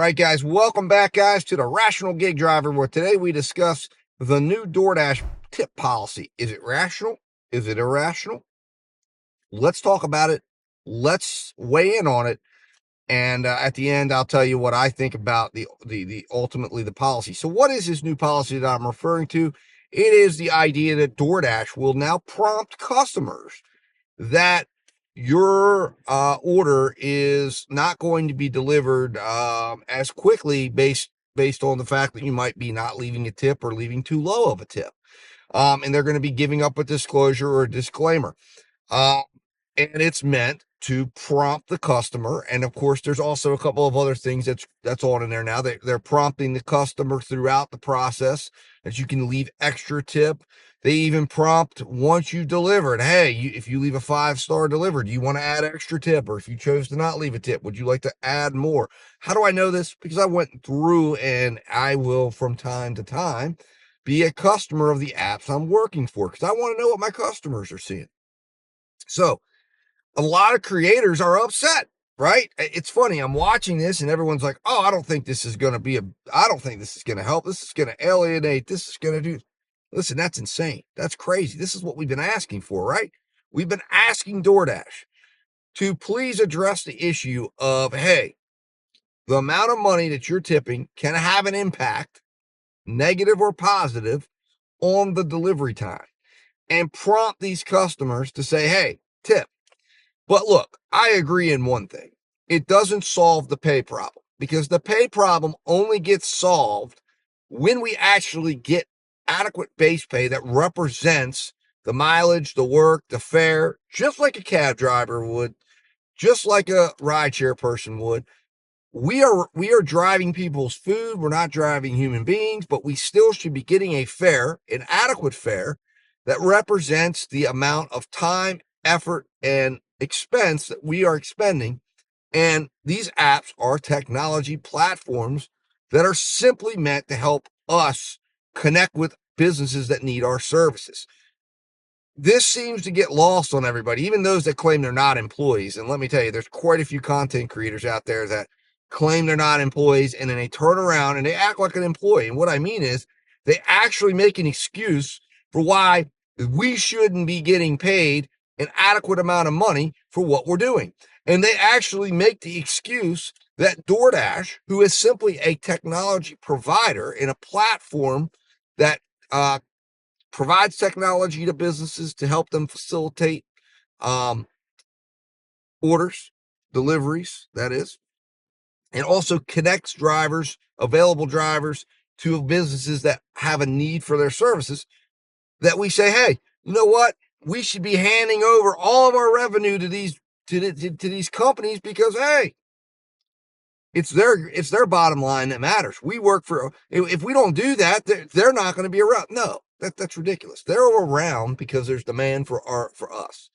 right, guys, welcome back, guys, to the Rational Gig Driver, where today we discuss the new DoorDash tip policy. Is it rational? Is it irrational? Let's talk about it. Let's weigh in on it. And at the end, I'll tell you what I think about the ultimately the policy. So what is this new policy that I'm referring to? It is the idea that DoorDash will now prompt customers that your order is not going to be delivered as quickly based on the fact that you might be not leaving a tip or leaving too low of a tip. And they're going to be giving up a disclosure or a disclaimer. And it's meant to prompt the customer. And of course, there's also a couple of other things that's on in there now. They're prompting the customer throughout the process that you can leave extra tip. They even prompt once you delivered, hey, if you leave a 5-star delivered, do you want to add extra tip? Or if you chose to not leave a tip, would you like to add more? How do I know this? Because I went through, and I will from time to time be a customer of the apps I'm working for, because I want to know what my customers are seeing. So a lot of creators are upset, right? It's funny. I'm watching this and everyone's like, oh, I don't think this is going to help. This is going to alienate. This is going to do. Listen, that's insane. That's crazy. This is what we've been asking for, right? We've been asking DoorDash to please address the issue of, hey, the amount of money that you're tipping can have an impact, negative or positive, on the delivery time, and prompt these customers to say, hey, tip. But look, I agree in one thing. It doesn't solve the pay problem, because the pay problem only gets solved when we actually get adequate base pay that represents the mileage, the work, the fare, just like a cab driver would, just like a rideshare person would. We are driving people's food. We're not driving human beings, but we still should be getting a fare, an adequate fare, that represents the amount of time, effort, and expense that we are expending. And these apps are technology platforms that are simply meant to help us connect with businesses that need our services. This seems to get lost on everybody, even those that claim they're not employees. And let me tell you, there's quite a few content creators out there that claim they're not employees, and then they turn around and they act like an employee. And what I mean is, they actually make an excuse for why we shouldn't be getting paid an adequate amount of money for what we're doing. And they actually make the excuse that DoorDash, who is simply a technology provider in a platform that provides technology to businesses to help them facilitate orders, deliveries, that is, and also connects drivers, available drivers, to businesses that have a need for their services, that we say, hey, you know what? We should be handing over all of our revenue to these companies, because, hey, it's their bottom line that matters. We work for, if we don't do that, they're not going to be around. No, that's ridiculous. They're around because there's demand for us.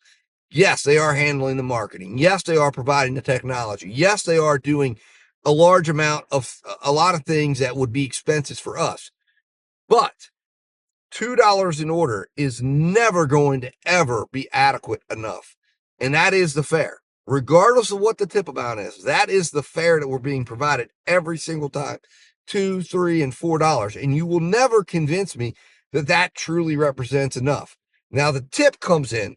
Yes, they are handling the marketing. Yes, they are providing the technology. Yes, they are doing a lot of things that would be expenses for us. But $2 in order is never going to ever be adequate enough. And that is the fare. Regardless of what the tip amount is, that is the fare that we're being provided every single time. $2, $3, and $4. And you will never convince me that truly represents enough. Now, the tip comes in,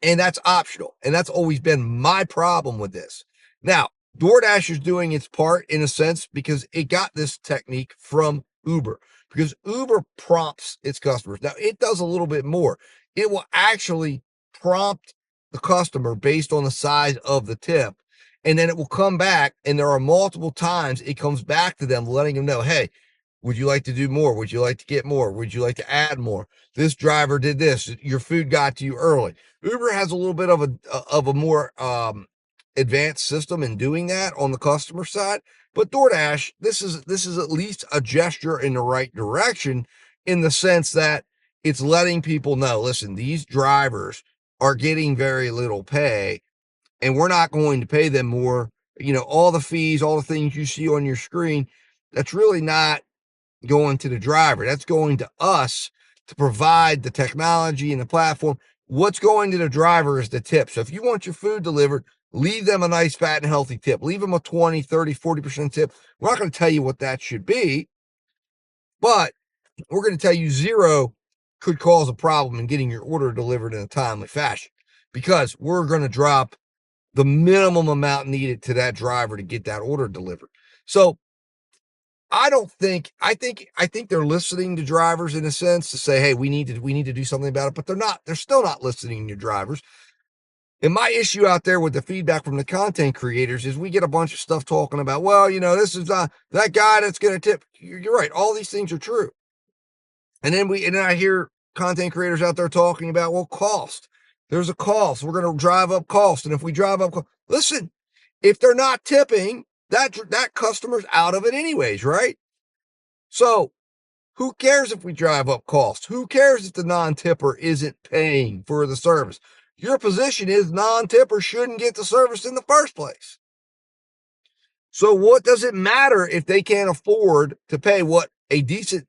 and that's optional. And that's always been my problem with this. Now, DoorDash is doing its part in a sense, because it got this technique from Uber, because Uber prompts its customers. Now, it does a little bit more. It will actually prompt the customer based on the size of the tip, and then it will come back, and there are multiple times it comes back to them, letting them know, hey, would you like to do more? Would you like to get more? Would you like to add more? This driver did this. Your food got to you early. Uber has a little bit of a more advanced system in doing that on the customer side. But DoorDash, this is at least a gesture in the right direction, in the sense that it's letting people know, listen, these drivers are getting very little pay, and we're not going to pay them more. All the fees, all the things you see on your screen, that's really not going to the driver. That's going to us to provide the technology and the platform. What's going to the driver is the tip. So if you want your food delivered, leave them a nice, fat, and healthy tip. Leave them a 20, 30, 40% tip. We're not going to tell you what that should be, but we're going to tell you zero could cause a problem in getting your order delivered in a timely fashion, because we're going to drop the minimum amount needed to that driver to get that order delivered. So I think they're listening to drivers in a sense to say, hey, we need to do something about it, but they're still not listening to drivers. And my issue out there with the feedback from the content creators is we get a bunch of stuff talking about, well, this is that guy that's going to tip. You're right. All these things are true. And then I hear content creators out there talking about, well, cost. There's a cost. We're going to drive up cost. And if we drive up cost, listen, if they're not tipping, that customer's out of it anyways, right? So who cares if we drive up cost? Who cares if the non-tipper isn't paying for the service? Your position is non-tipper shouldn't get the service in the first place. So what does it matter if they can't afford to pay what a decent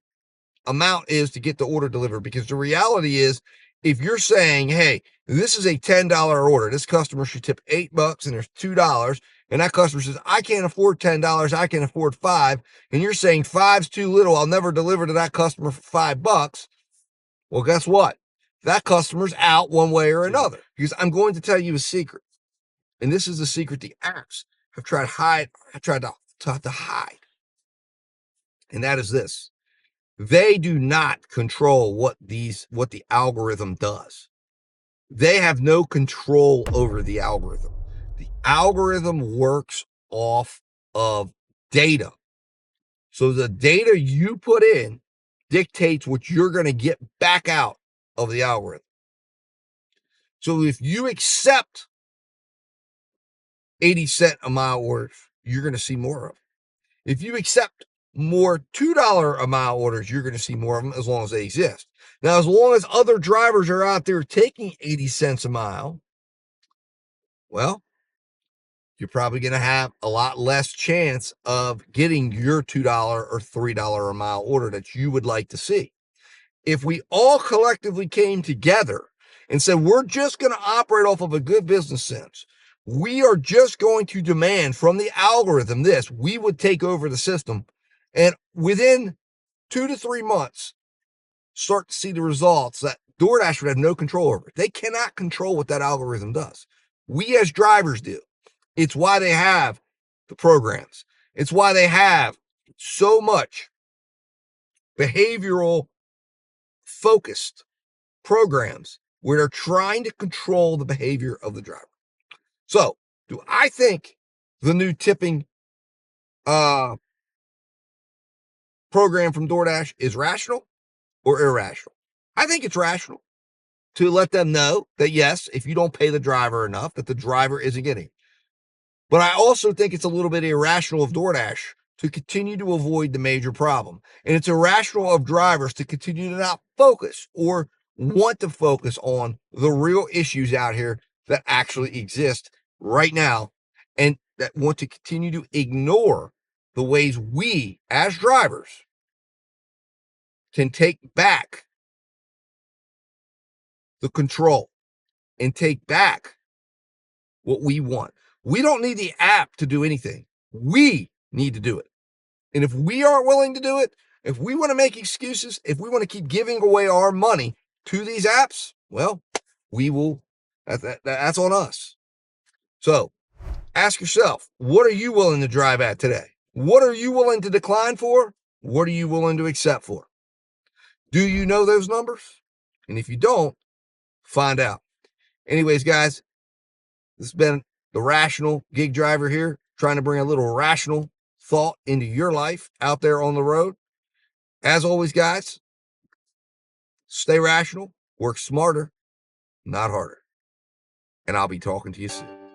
amount is to get the order delivered? Because the reality is, if you're saying, hey, this is a $10 order, this customer should tip $8 and there's $2, and that customer says, I can't afford $10, I can afford $5, and you're saying $5's too little, I'll never deliver to that customer for $5. Well, guess what? That customer's out one way or another. Because I'm going to tell you a secret, and this is a secret the apps have tried to hide, and that is this. They do not control what the algorithm does. They have no control over the algorithm. The algorithm works off of data. So the data you put in dictates what you're going to get back out of the algorithm. So if you accept 80-cent a mile orders, you're going to see more of them. If you accept more $2 a mile orders, you're going to see more of them, as long as they exist. Now, as long as other drivers are out there taking 80 cents a mile, well, you're probably going to have a lot less chance of getting your $2 or $3 a mile order that you would like to see. If we all collectively came together and said, we're just going to operate off of a good business sense, we are just going to demand from the algorithm this, we would take over the system, and within 2 to 3 months, start to see the results that DoorDash would have no control over. They cannot control what that algorithm does. We as drivers do. It's why they have the programs. It's why they have so much behavioral focused programs where they're trying to control the behavior of the driver. So, do I think the new tipping program from DoorDash is rational or irrational? I think it's rational to let them know that, yes, if you don't pay the driver enough, that the driver isn't getting. But I also think it's a little bit irrational of DoorDash to continue to avoid the major problem. And it's irrational of drivers to continue to not focus or want to focus on the real issues out here that actually exist right now, and that want to continue to ignore the ways we as drivers can take back the control and take back what we want. We don't need the app to do anything. We need to do it. And if we aren't willing to do it, if we want to make excuses, if we want to keep giving away our money to these apps, well, we will. That's on us. So ask yourself, what are you willing to drive at today? What are you willing to decline for? What are you willing to accept for? Do you know those numbers? And if you don't, find out. Anyways, guys, this has been the Rational Gig Driver here, trying to bring a little rational thought into your life out there on the road. As always, guys, stay rational, work smarter, not harder. And I'll be talking to you soon.